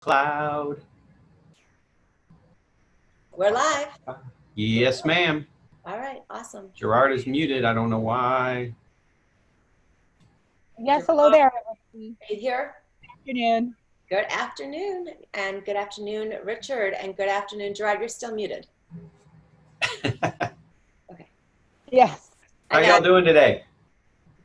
Cloud. We're live. Yes, ma'am. All right, awesome. Gerard is muted. I don't know why. Yes, hello there. Are you here? Good afternoon. Good afternoon, and good afternoon, Richard, and good afternoon, Gerard. You're still muted. Okay. Yes. How y'all doing today?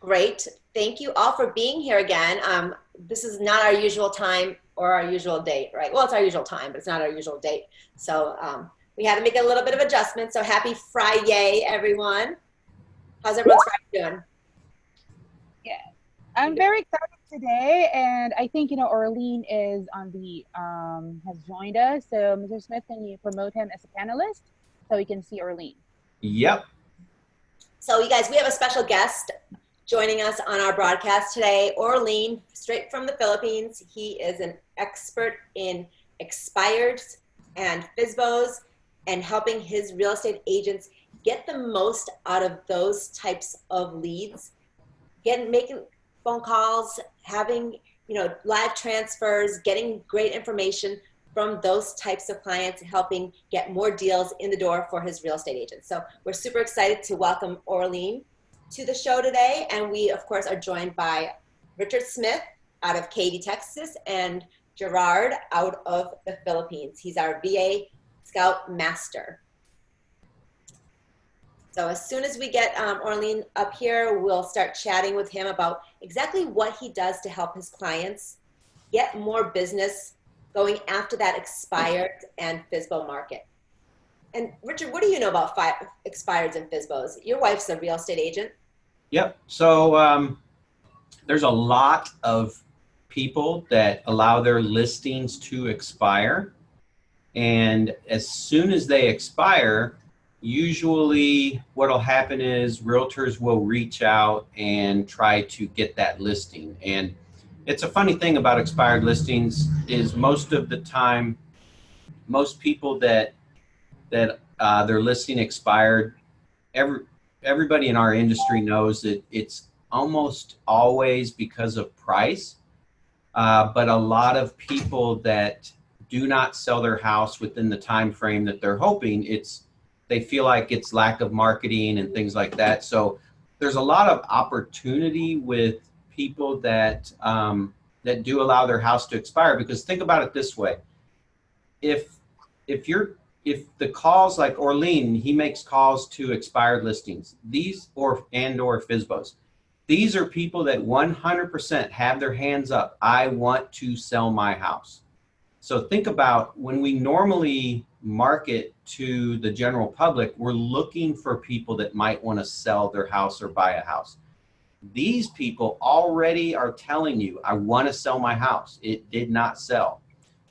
Great. Thank you all for being here again. This is not our usual time or our usual date, right? Well, it's our usual time, but it's not our usual date. So we had to make a little bit of adjustment. So happy Friday, everyone. How's everyone's Friday doing? Yeah. I'm very excited today, and I think Orlean is on the has joined us. So Mr. Smith, can you promote him as a panelist so we can see Orlean? Yep. So you guys, we have a special guest joining us on our broadcast today, Orlean, straight from the Philippines. He is an expert in expireds and FSBOs and helping his real estate agents get the most out of those types of leads, making phone calls, having live transfers, getting great information from those types of clients, helping get more deals in the door for his real estate agents. So we're super excited to welcome Orlean to the show today. And we, of course, are joined by Richard Smith out of Katy, Texas, and Gerard out of the Philippines. He's our VA Scout Master. So as soon as we get Orlean up here, we'll start chatting with him about exactly what he does to help his clients get more business going after that expired and FSBO market. And Richard, what do you know about expireds and FSBOs? Your wife's a real estate agent. Yep. So there's a lot of people that allow their listings to expire. And as soon as they expire, usually what'll happen is realtors will reach out and try to get that listing. And it's a funny thing about expired listings is most of the time, most people that their listing expired, everybody in our industry knows that it's almost always because of price. But a lot of people that do not sell their house within the time frame that they're hoping, they feel like it's lack of marketing and things like that. So there's a lot of opportunity with people that do allow their house to expire, because think about it this way. If the calls, like Orlean, he makes calls to expired listings, or FSBOs. These are people that 100% have their hands up. I want to sell my house. So think about when we normally market to the general public, we're looking for people that might want to sell their house or buy a house. These people already are telling you, I want to sell my house. It did not sell.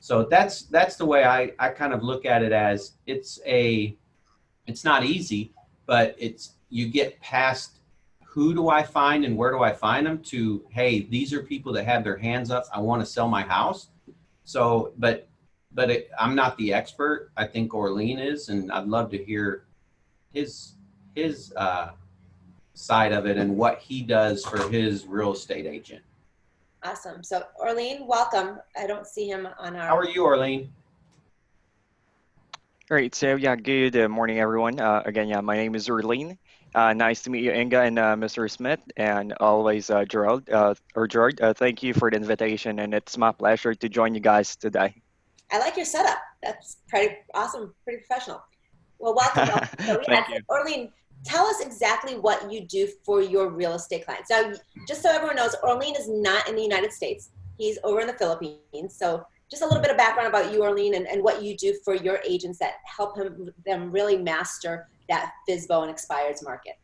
So that's the way I kind of look at it, as it's not easy, but you get past who do I find and where do I find them to, hey, these are people that have their hands up. I want to sell my house. So, but I'm not the expert. I think Orlean is, and I'd love to hear his side of it and what he does for his real estate agent. Awesome. So Orlean, welcome. I don't see him on our... How are you, Orlean? All right, so yeah, good morning, everyone. Again, yeah, my name is Orlean. Nice to meet you, Inga and Mr. Smith, and always Gerald. Gerard, thank you for the invitation, and it's my pleasure to join you guys today. I like your setup. That's pretty awesome, pretty professional. Well, welcome. So, Thank you. Orlean, tell us exactly what you do for your real estate clients. Now, just so everyone knows, Orlean is not in the United States. He's over in the Philippines. So just a little bit of background about you, Orlean, and what you do for your agents that help them really master that FSBO and expireds market.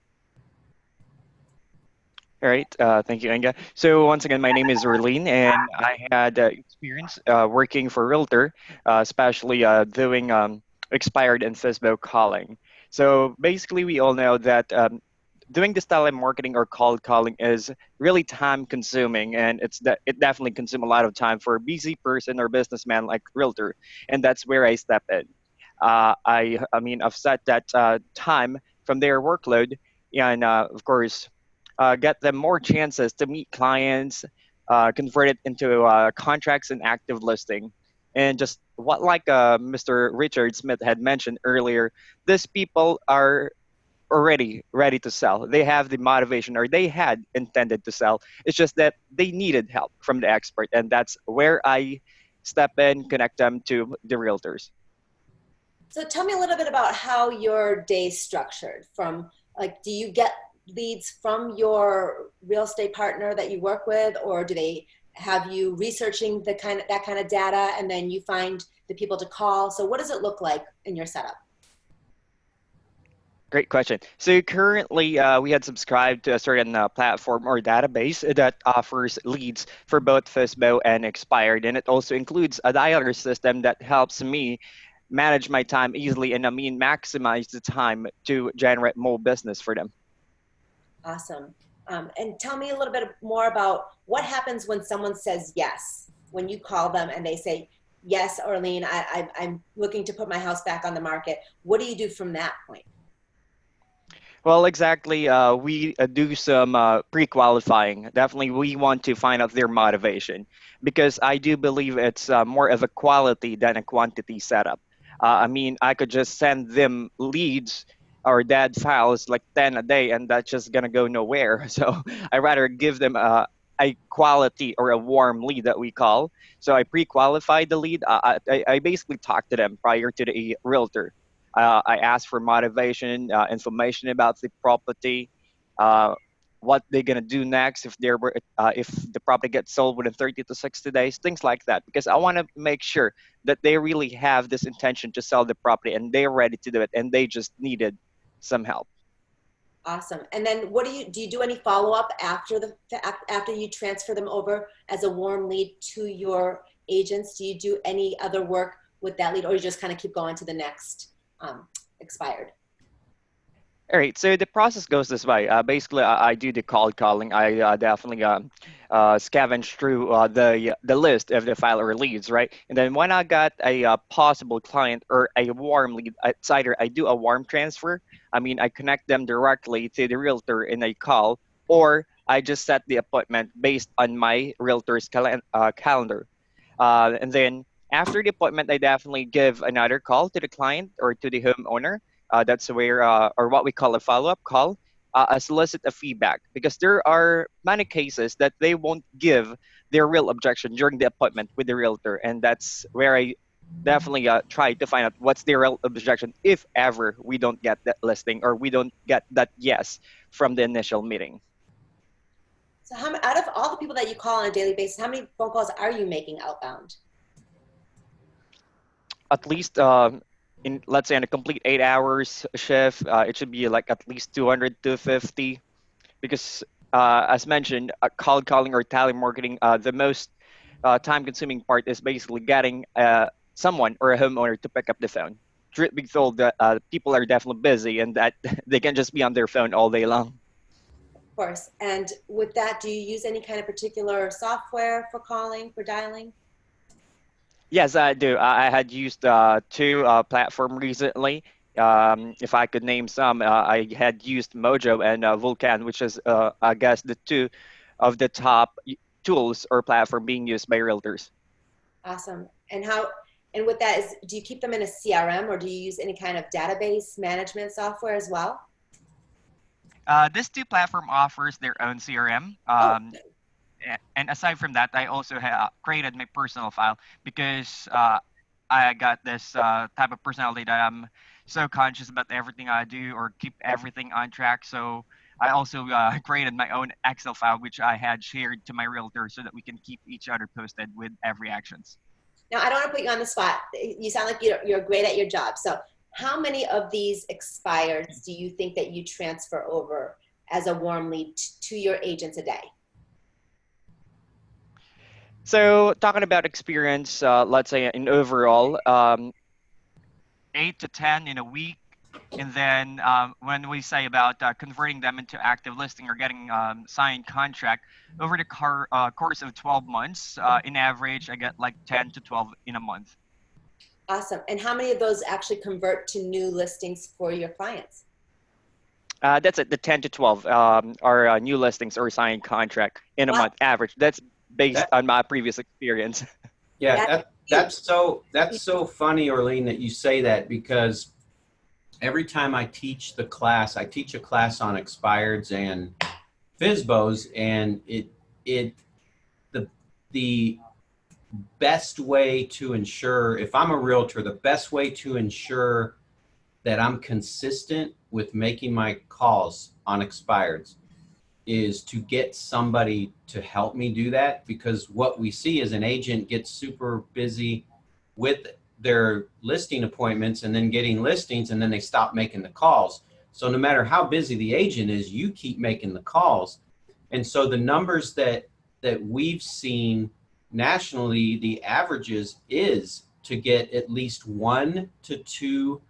All right, thank you, Inga. So once again, my name is Orlean, and I had experience working for Realtor, especially doing expired and FSBO calling. So basically, we all know that doing this telemarketing or cold calling is really time consuming, and it definitely consumes a lot of time for a busy person or businessman like Realtor, and that's where I step in. I've set that time from their workload, and of course, get them more chances to meet clients, convert it into contracts and active listing. And just what like Mr. Richard Smith had mentioned earlier, these people are already ready to sell. They have the motivation, or they had intended to sell. It's just that they needed help from the expert, and that's where I step in, connect them to the realtors. So tell me a little bit about how your day's structured. From like, do you get leads from your real estate partner that you work with, or do they have you researching that kind of data, and then you find the people to call? So what does it look like in your setup? Great question. So currently, we had subscribed to a certain platform or database that offers leads for both FISBO and expired, and it also includes a dialer system that helps me manage my time easily and I mean maximize the time to generate more business for them. Awesome. And tell me a little bit more about what happens when someone says yes, when you call them and they say, yes, Orlean, I'm looking to put my house back on the market. What do you do from that point? Well, exactly. We do some pre-qualifying. Definitely, we want to find out their motivation because I do believe it's more of a quality than a quantity setup. I mean, I could just send them leads or dead files like 10 a day, and that's just gonna go nowhere. So I rather give them a quality or a warm lead that we call. So I pre-qualify the lead. I basically talk to them prior to the realtor. I asked for motivation, information about the property, uh, what they're gonna do next if the property gets sold within 30 to 60 days, things like that. Because I want to make sure that they really have this intention to sell the property and they're ready to do it, and they just needed some help. Awesome. And then what do you do any follow-up after you transfer them over as a warm lead to your agents? Do you do any other work with that lead, or you just kind of keep going to the next expired? All right, so the process goes this way. Basically, I do the cold calling. I definitely scavenge through the list of the file or leads, right? And then when I got a possible client or a warm lead, it's either I do a warm transfer. I mean, I connect them directly to the realtor in a call, or I just set the appointment based on my realtor's calendar. And then after the appointment, I definitely give another call to the client or to the homeowner. That's where, or what we call a follow-up call, solicit a feedback because there are many cases that they won't give their real objection during the appointment with the realtor, and that's where I definitely try to find out what's their real objection if ever we don't get that listing or we don't get that yes from the initial meeting. So out of all the people that you call on a daily basis, how many phone calls are you making outbound? At least in let's say in a complete 8 hours shift, it should be like at least 200 to 50 because as mentioned, cold calling or telemarketing, the most time consuming part is basically getting someone or a homeowner to pick up the phone. Truth be told, that people are definitely busy and that they can just be on their phone all day long. Of course. And with that, do you use any kind of particular software for calling, for dialing? Yes, I do. I had used two platform recently. If I could name some, I had used Mojo and Vulcan, which is, I guess, the two of the top tools or platform being used by realtors. Awesome. And with that do you keep them in a CRM, or do you use any kind of database management software as well? This two platform offers their own CRM. Oh, And aside from that, I also created my personal file because I got this type of personality that I'm so conscious about everything I do or keep everything on track. So I also created my own Excel file, which I had shared to my realtor so that we can keep each other posted with every actions. now I don't want to put you on the spot. You sound like you're great at your job. So how many of these expireds do you think that you transfer over as a warm lead to your agents a day? So talking about experience, let's say in overall, 8 to 10 in a week. And then when we say about converting them into active listing or getting signed contract over the course of 12 months, in average, I get like 10 to 12 in a month. Awesome. And how many of those actually convert to new listings for your clients? That's it. The 10 to 12 are new listings or signed contract in a Wow. month average. That's based That, on my previous experience. yeah, That's that, That's so funny, Orlean, that you say that, because every time I teach the class, I teach a class on expireds and FSBOs, and the best way to ensure, if I'm a realtor, the best way to ensure that I'm consistent with making my calls on expireds is to get somebody to help me do that. Because what we see is an agent gets super busy with their listing appointments and then getting listings, and then they stop making the calls. So no matter how busy the agent is, you keep making the calls. And so the numbers that we've seen nationally, the averages is to get at least 1 to 2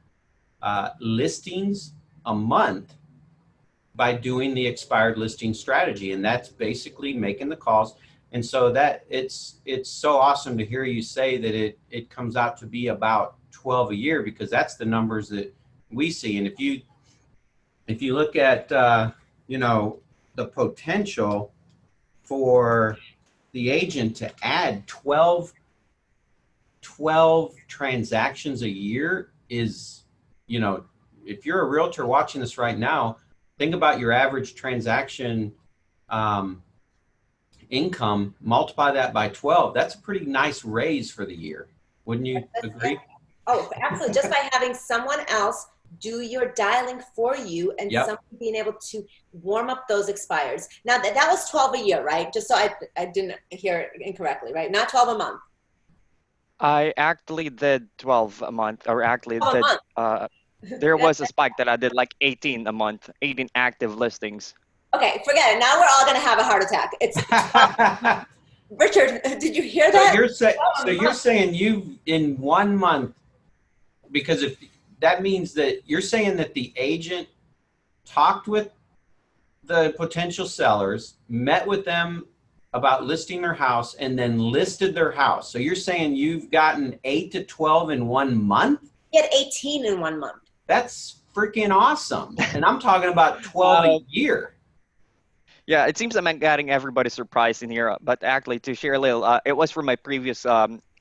listings a month by doing the expired listing strategy. And that's basically making the calls. And so that it's so awesome to hear you say that it comes out to be about 12 a year, because that's the numbers that we see. And if you look at you know, the potential for the agent to add 12 transactions a year is, you know, if you're a realtor watching this right now, think about your average transaction income, multiply that by 12. That's a pretty nice raise for the year. Wouldn't you agree? Oh, absolutely. Just by having someone else do your dialing for you, and someone being able to warm up those expires. Now that was 12 a year, right? Just so I didn't hear incorrectly, right? Not 12 a month. I actually did 12 a month, or actually did, there was a spike that I did like 18 a month, 18 active listings. Okay, forget it. Now we're all going to have a heart attack. It's Richard, did you hear that? So you're saying you've, in 1 month, because if that means that you're saying that the agent talked with the potential sellers, met with them about listing their house, and then listed their house. So you're saying you've gotten 8 to 12 in 1 month? He had 18 in 1 month. That's freaking awesome. And I'm talking about 12 a year. Yeah, it seems I'm getting everybody surprised in here, but actually, to share a little, it was from my previous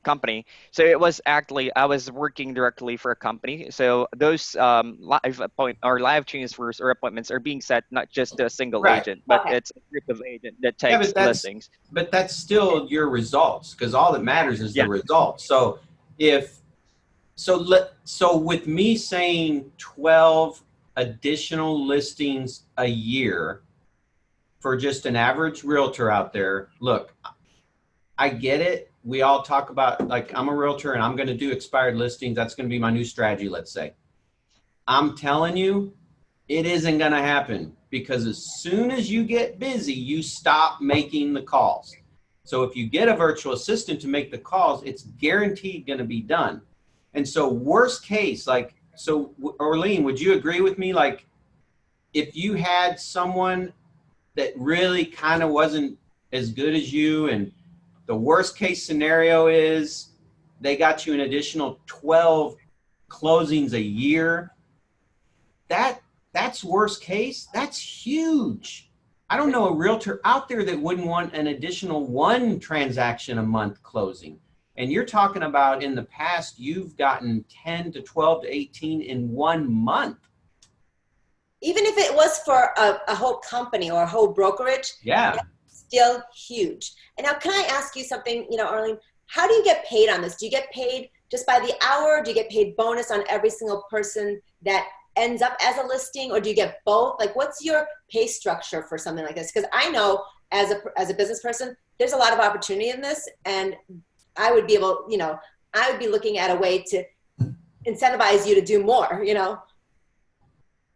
company. So it was actually, I was working directly for a company. So those live transfers or appointments are being set not just to a single agent, but it's a group of agents that takes listings. But that's still your results, because all that matters is the results. So so with me saying 12 additional listings a year for just an average realtor out there, look, I get it. We all talk about, like, I'm a realtor and I'm going to do expired listings. That's going to be my new strategy, let's say. I'm telling you, it isn't going to happen, because as soon as you get busy, you stop making the calls. So if you get a virtual assistant to make the calls, it's guaranteed going to be done. And so worst case, like, so Orlean, would you agree with me? Like, if you had someone that really kind of wasn't as good as you, and the worst case scenario is they got you an additional 12 closings a year, that's worst case. That's huge. I don't know a realtor out there that wouldn't want an additional 1 transaction a month closing. And you're talking about, in the past, you've gotten 10 to 12 to 18 in 1 month. Even if it was for a whole company or a whole brokerage, it's still huge. And now, can I ask you something, you know, Orlean, how do you get paid on this? Do you get paid just by the hour? Do you get paid bonus on every single person that ends up as a listing, or do you get both? Like, what's your pay structure for something like this? Because I know as a business person, there's a lot of opportunity in this, and I would be able, you know, I would be looking at a way to incentivize you to do more, you know?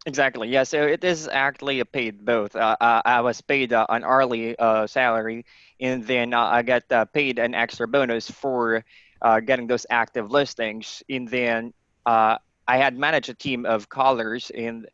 Exactly. Yeah. So it is actually a paid both. I was paid an hourly salary, and then I got paid an extra bonus for getting those active listings. And then I had managed a team of callers, and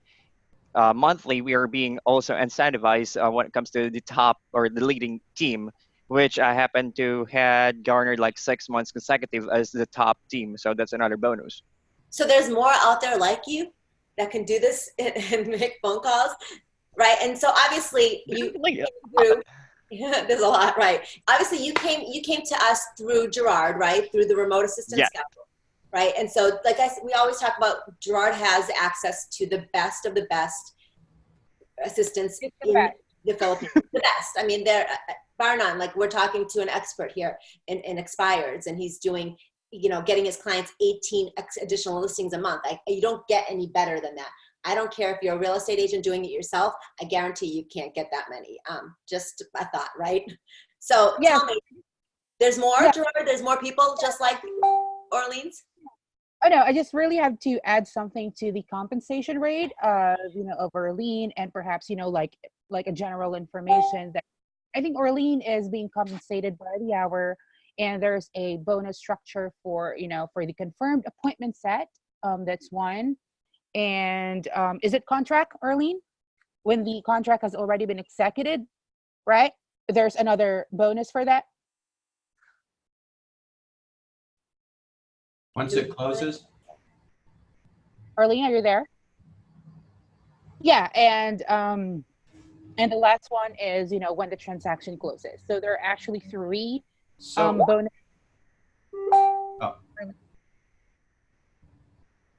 monthly we are being also incentivized when it comes to the top or the leading team, which I happen to had garnered like 6 months consecutive as the top team. So that's another bonus. So there's more out there like you that can do this and make phone calls, right? And so obviously you grew. There's a lot, right? Obviously, you came to us through Gerard, right? Through the remote assistant Yeah. scout, right? And so, like I said, we always talk about Gerard has access to the best of the best assistants It's the in best. the Philippines. The best. I mean, they're bar none. Like we're talking to an expert here in expireds, and he's doing, getting his clients 18 additional listings a month. You don't get any better than that. I don't care if you're a real estate agent doing it yourself. I guarantee you can't get that many. Just a thought, right? So Yes. tell me, there's more, Yeah. Gerard? There's more people just like Orleans? Oh no, I just really have to add something to the compensation rate of, of Orlean, and perhaps, like a general information that I think Orlean is being compensated by the hour, and there's a bonus structure for, for the confirmed appointment set. That's one. And is it contract, Orlean? When the contract has already been executed, right? There's another bonus for that. Once it closes, Orlean, are you there? Yeah, and the last one is, when the transaction closes. So there are actually three so bonus. oh.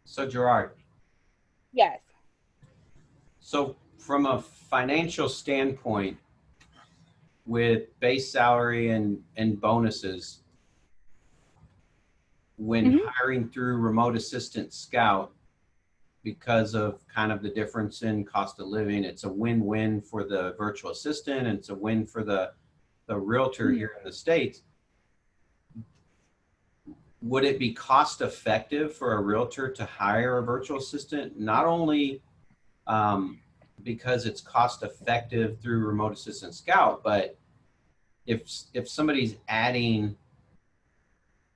So Gerard, Yes. so from a financial standpoint, with base salary and bonuses, when hiring through remote assistant scout, because of kind of the difference in cost of living, it's a win-win for the virtual assistant, and it's a win for the realtor here in the States. Would it be cost effective for a realtor to hire a virtual assistant? Not only because it's cost effective through remote assistant scout, but if somebody's adding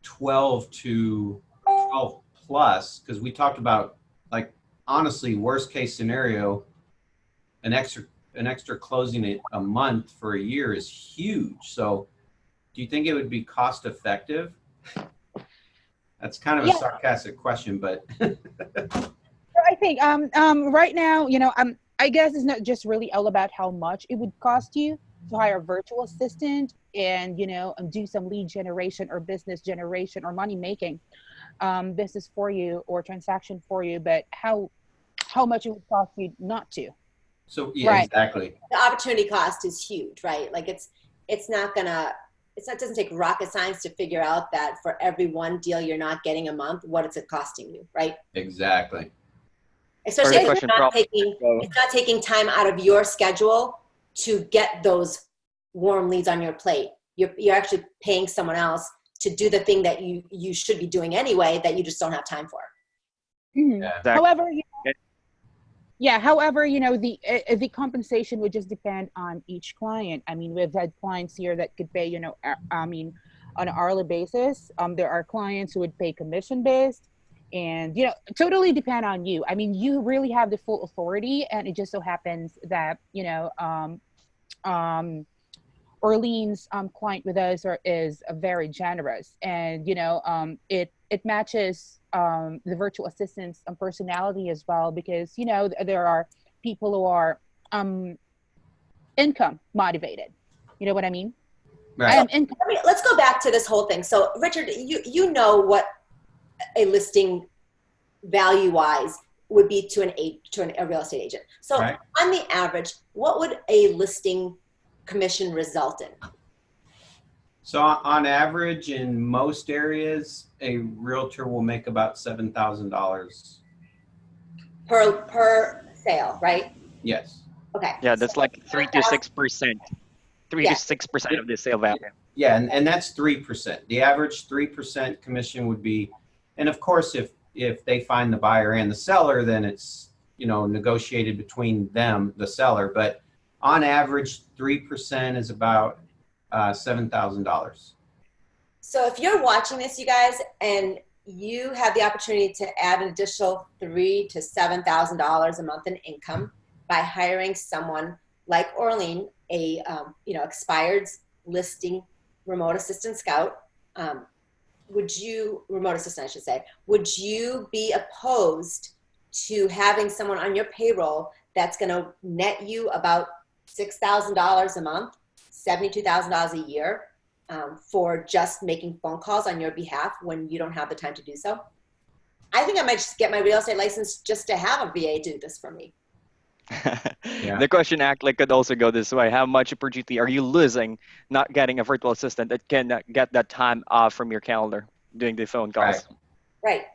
12 to 12 plus, because we talked about, like, honestly, worst case scenario, an extra closing a month for a year is huge. So do you think it would be cost effective? That's kind of a sarcastic question, but I think right now, I guess it's not just really all about how much it would cost you to hire a virtual assistant and, do some lead generation or business generation or money making business for you or transaction for you, but how much it would cost you not to. so yeah, right. Exactly. The opportunity cost is huge, right? Like it doesn't take rocket science to figure out that for every one deal you're not getting a month, what is it costing you, right? Exactly. Especially if it's not taking time out of your schedule to get those warm leads on your plate. You're actually paying someone else to do the thing that you should be doing anyway that you just don't have time for. Mm-hmm. Yeah. Exactly. However, the compensation would just depend on each client. I mean, we've had clients here that could pay, on an hourly basis. There are clients who would pay commission based, and, totally depend on you. I mean, you really have the full authority, and it just so happens that, Orlean's client with us is very generous, and it matches the virtual assistant's personality as well, because there are people who are income motivated. You know what I mean? Right. Let's go back to this whole thing. So Richard, you know what a listing value wise would be to a real estate agent. So right. On the average, what would a listing commission result in? So on average, in most areas, a realtor will make about $7,000 per sale, right? Yes. Okay. Yeah, that's like 3 to 6%. 3 to 6% of the sale value. Yeah, and that's 3%. The average 3% commission would be, and of course, if they find the buyer and the seller, then it's negotiated between them, the seller. But on average, 3% is about $7,000. So if you're watching this, you guys, and you have the opportunity to add an additional $3,000 to $7,000 a month in income by hiring someone like Orlean, a expired listing remote assistant scout, remote assistant, I should say, would you be opposed to having someone on your payroll that's going to net you about $6,000 a month, $72,000 a year for just making phone calls on your behalf when you don't have the time to do so. I think I might just get my real estate license just to have a VA do this for me. Yeah. The question actually could also go this way: how much opportunity are you losing not getting a virtual assistant that can get that time off from your calendar doing the phone Right. calls? Right.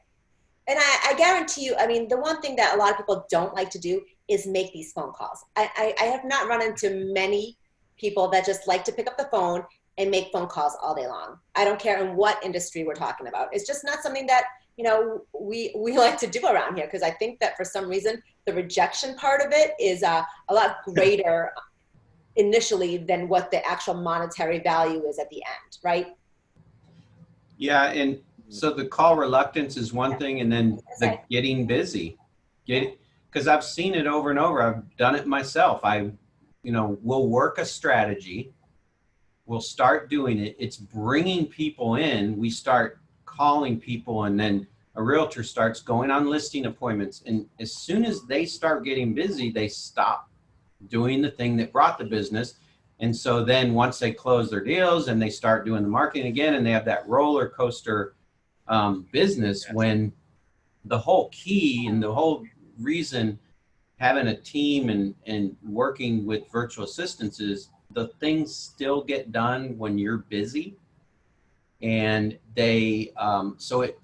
And I guarantee you, I mean, the one thing that a lot of people don't like to do is make these phone calls. I have not run into many people that just like to pick up the phone and make phone calls all day long. I don't care in what industry we're talking about. It's just not something that, you know, we like to do around here, because I think that for some reason the rejection part of it is a lot greater initially than what the actual monetary value is at the end, right? Yeah, and so the call reluctance is one thing, and then the getting busy, because I've seen it over and over. I've done it myself. We'll work a strategy. We'll start doing it. It's bringing people in. We start calling people, and then a realtor starts going on listing appointments. And as soon as they start getting busy, they stop doing the thing that brought the business. And so then once they close their deals and they start doing the marketing again, and they have that roller coaster business, when the whole key and the whole reason having a team and working with virtual assistants is the things still get done when you're busy. And they so it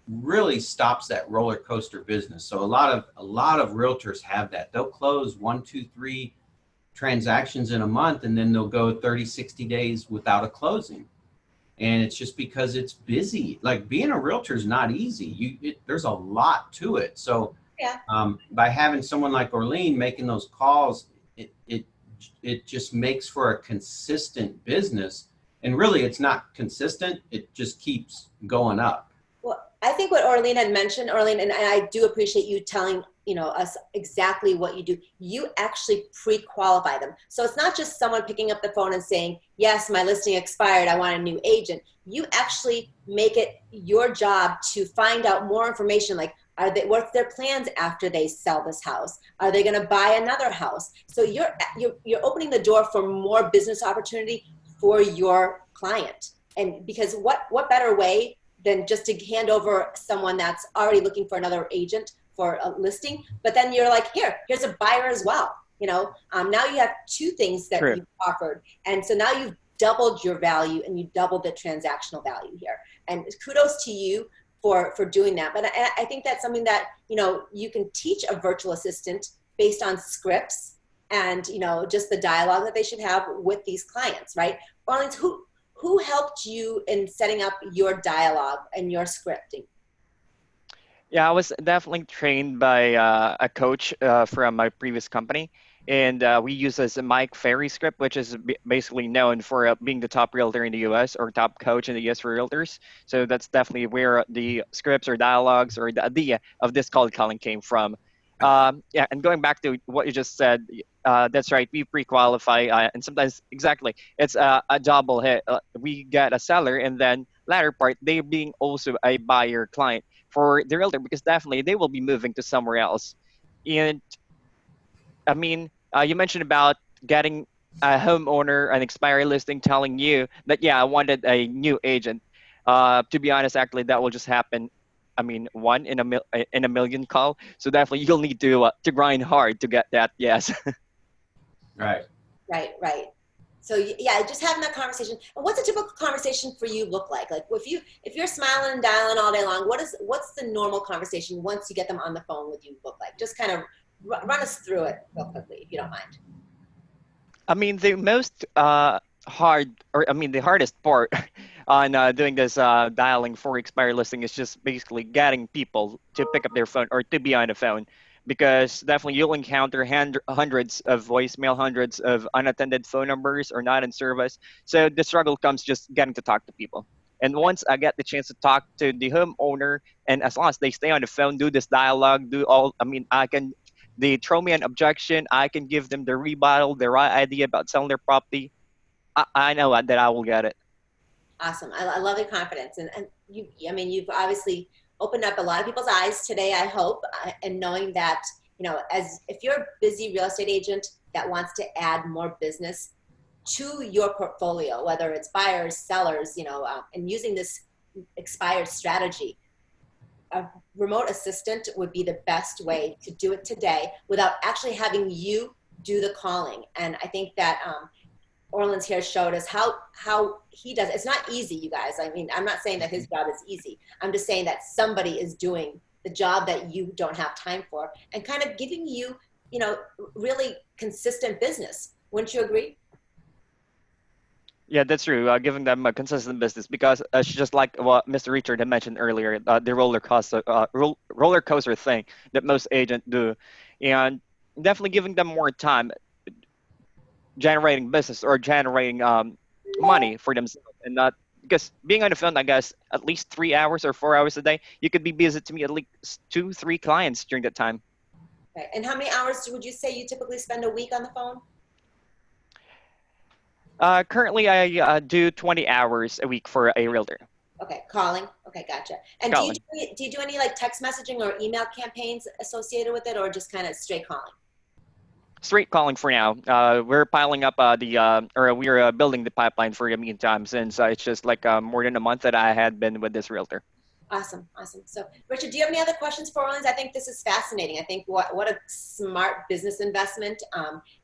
really stops that roller coaster business. So a lot of realtors have that. They'll close 1, 2, 3 transactions in a month, and then they'll go 30, 60 days without a closing. And it's just because it's busy. Like, being a realtor is not easy. There's a lot to it. So Yeah. By having someone like Orlean making those calls, it just makes for a consistent business. And really, it's not consistent. It just keeps going up. Well, I think what Orlean had mentioned, Orlean, and I do appreciate you telling us exactly what you do. You actually pre-qualify them. So it's not just someone picking up the phone and saying, yes, my listing expired, I want a new agent. You actually make it your job to find out more information, like, what's their plans after they sell this house? Are they going to buy another house? So you're opening the door for more business opportunity for your client. And because what better way than just to hand over someone that's already looking for another agent for a listing, but then you're like, here's a buyer as well. Now you have two things that you've offered. And so now you've doubled your value and you doubled the transactional value here. And kudos to you for doing that. But I think that's something that, you can teach a virtual assistant based on scripts and, just the dialogue that they should have with these clients, right? Orleans, who helped you in setting up your dialogue and your scripting? Yeah, I was definitely trained by a coach from my previous company, and we use this Mike Ferry script, which is basically known for being the top realtor in the U.S. or top coach in the U.S. for realtors. So that's definitely where the scripts or dialogues or the idea of this cold calling came from. Yeah, and going back to what you just said, that's right. We pre-qualify, and sometimes exactly it's a double hit. We get a seller, and then latter part they being also a buyer client for the realtor, because definitely they will be moving to somewhere else. And I mean, you mentioned about getting a homeowner, an expiry listing, telling you that, yeah, I wanted a new agent. To be honest, actually, that will just happen. I mean, one in a million call. So definitely, you'll need to grind hard to get that. Yes. Right. Right. So yeah, just having that conversation. And what's a typical conversation for you look like? Like, if you're smiling and dialing all day long, what's the normal conversation once you get them on the phone with you look like? Just kind of run us through it real quickly, if you don't mind. I mean, the most the hardest part on doing this dialing for expired listing is just basically getting people to pick up their phone or to be on the phone, because definitely you'll encounter hundreds of voicemail, hundreds of unattended phone numbers or not in service. So the struggle comes just getting to talk to people. And once I get the chance to talk to the homeowner, and as long as they stay on the phone, do this dialogue, they throw me an objection, I can give them the rebuttal, the right idea about selling their property. I know that I will get it. Awesome. I love your confidence. And you've obviously opened up a lot of people's eyes today, I hope, and knowing that, if you're a busy real estate agent that wants to add more business, to your portfolio, whether it's buyers, sellers, and using this expired strategy. A remote assistant would be the best way to do it today without actually having you do the calling. And I think that Orlean's here showed us how he does. It's not easy, you guys. I mean, I'm not saying that his job is easy. I'm just saying that somebody is doing the job that you don't have time for and kind of giving you, really consistent business. Wouldn't you agree? Yeah, that's true. Giving them a consistent business because it's just like what Mr. Richard had mentioned earlier, the roller coaster thing that most agents do, and definitely giving them more time generating business or generating money for themselves, and not because being on the phone, I guess at least 3 hours or 4 hours a day, you could be busy to meet at least 2, 3 clients during that time. Okay. And how many hours would you say you typically spend a week on the phone? Currently, I do 20 hours a week for a realtor. Okay, calling. Okay, gotcha. And Calling. do you do any like text messaging or email campaigns associated with it, or just kind of straight calling? Straight calling for now. We're piling up or we're building the pipeline for the meantime since it's just like more than a month that I had been with this realtor. Awesome, awesome. So, Richard, do you have any other questions for Orleans? I think this is fascinating. I think what a smart business investment.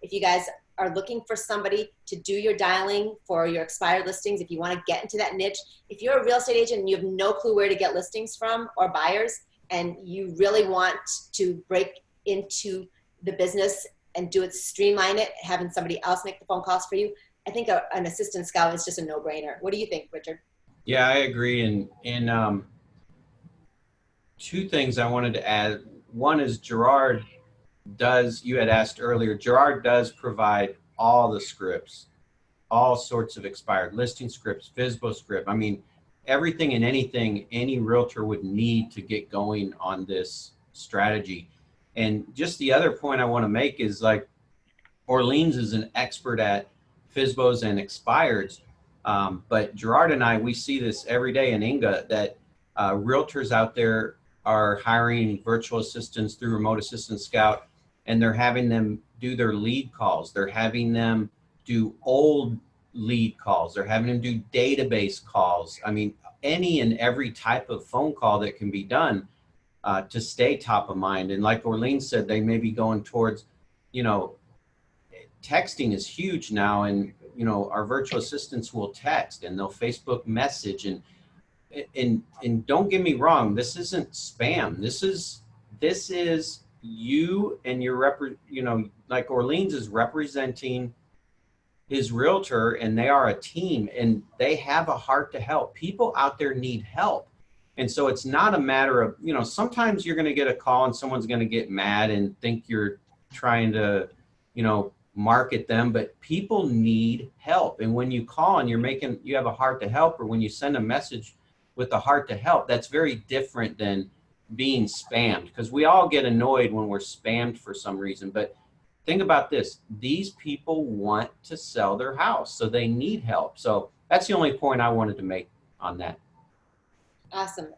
If you guys are looking for somebody to do your dialing for your expired listings, if you want to get into that niche, if you're a real estate agent and you have no clue where to get listings from or buyers, and you really want to break into the business and do it, streamline it, having somebody else make the phone calls for you, I think an assistant scout is just a no-brainer. What do you think, Richard? Yeah, I agree. And two things I wanted to add. One is Gerard does, you had asked earlier, Gerard does provide all the scripts, all sorts of expired listing scripts, FSBO script. I mean, everything and anything any realtor would need to get going on this strategy. And just the other point I want to make is like Orleans is an expert at FSBOs and expireds. But Gerard and I, we see this every day in Inga that realtors out there are hiring virtual assistants through Remote Assistant Scout, and they're having them do their lead calls. They're having them do old lead calls. They're having them do database calls. I mean, any and every type of phone call that can be done to stay top of mind. And like Orlean said, they may be going towards, texting is huge now. And, our virtual assistants will text and they'll Facebook message and don't get me wrong, this isn't spam. This is you and your like Orleans is representing his realtor, and they are a team and they have a heart to help. People out there need help. And so it's not a matter of, sometimes you're going to get a call and someone's going to get mad and think you're trying to, market them, but people need help. And when you call and you have a heart to help, or when you send a message with a heart to help, that's very different than being spammed, because we all get annoyed when we're spammed for some reason. But think about this. These people want to sell their house, so they need help. So that's the only point I wanted to make on that. Awesome.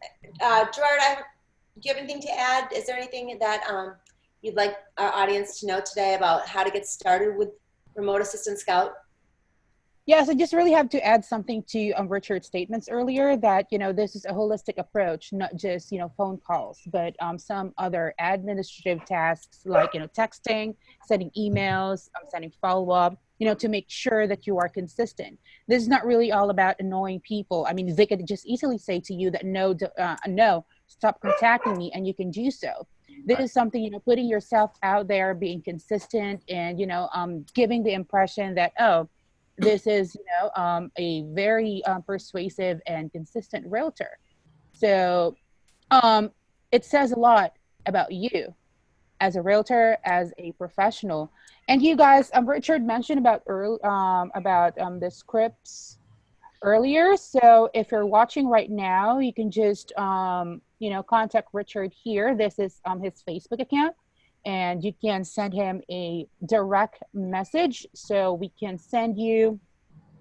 Gerard, do you have anything to add? Is there anything that you'd like our audience to know today about how to get started with Remote Assistant Scout? Yes, I just really have to add something to Richard's statements earlier that, this is a holistic approach, not just, phone calls, but some other administrative tasks like, texting, sending emails, sending follow-up, to make sure that you are consistent. This is not really all about annoying people. I mean, they could just easily say to you that no, stop contacting me, and you can do so. This is something, putting yourself out there, being consistent, and, giving the impression that, oh, this is, a very persuasive and consistent realtor. So it says a lot about you as a realtor, as a professional. And you guys, Richard mentioned about the scripts earlier. So if you're watching right now, you can just, contact Richard here. This is his Facebook account. And you can send him a direct message so we can send you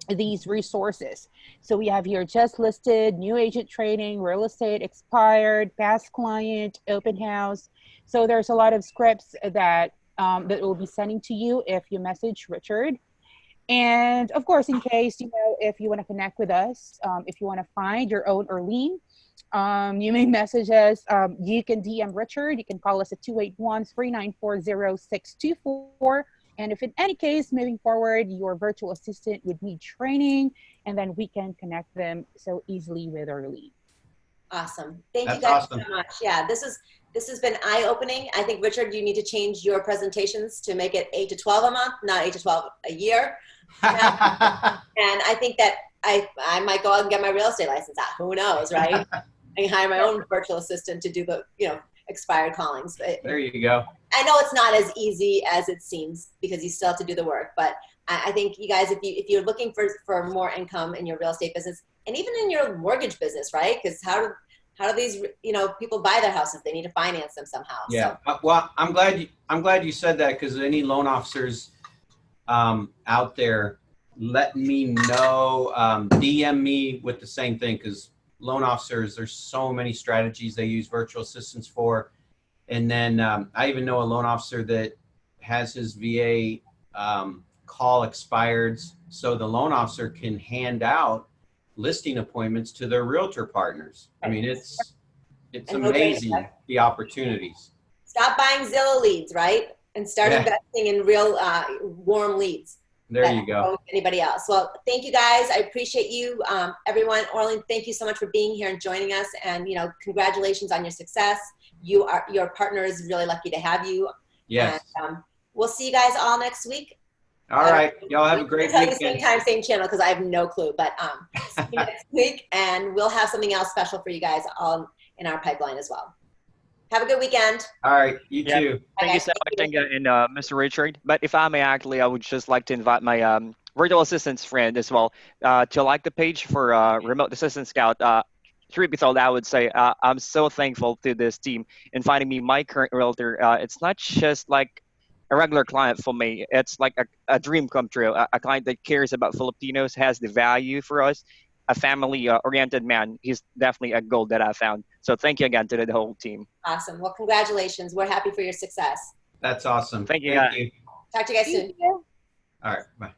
these resources. So we have here just listed, new agent training, real estate, expired, past client, open house. So there's a lot of scripts that we'll be sending to you if you message Richard. And of course, in case, if you want to connect with us, if you want to find your own Orlean, you may message us. You can DM Richard. You can call us at 281-394-0624. And if in any case, moving forward, your virtual assistant would need training, and then we can connect them so easily with Orlean. Awesome. Thank you That's guys awesome. so much. Yeah, this has been eye-opening. I think, Richard, you need to change your presentations to make it 8 to 12 a month, not 8 to 12 a year. And I think that I might go out and get my real estate license out. Who knows, right? I can hire my own virtual assistant to do the, expired callings. But There you go. I know it's not as easy as it seems because you still have to do the work. But I think you guys, if you're looking for more income in your real estate business and even in your mortgage business, right? Because how do these people buy their houses? They need to finance them somehow. Yeah. So. Well, I'm glad you said that, because any loan officers out there, let me know. DM me with the same thing, because loan officers, there's so many strategies they use virtual assistants for. And then I even know a loan officer that has his VA call expired, so the loan officer can hand out listing appointments to their realtor partners. I mean, it's amazing, the opportunities. Stop buying Zillow leads, right? And start investing in real warm leads. There you go. Anybody else? Well, thank you guys. I appreciate you, everyone. Orlean, thank you so much for being here and joining us. And congratulations on your success. Your partner is really lucky to have you. Yes. And, we'll see you guys all next week. All right. Y'all have a great weekend. Same time, same channel, because I have no clue. But see you next week, and we'll have something else special for you guys all in our pipeline as well. Have a good weekend. All right. You too. Thank you so much, and Mr. Richard. But if I may, actually, I would just like to invite my virtual assistants friend as well to like the page for Remote Assistant Scout. Truth be told, I would say I'm so thankful to this team in finding me my current realtor. It's not just like a regular client for me. It's like a dream come true. A client that cares about Filipinos, has the value for us, a family-oriented man. He's definitely a goal that I found. So thank you again to the whole team. Awesome. Well, congratulations. We're happy for your success. That's awesome. Thank you. Talk to you guys soon. Thank you. All right. Bye.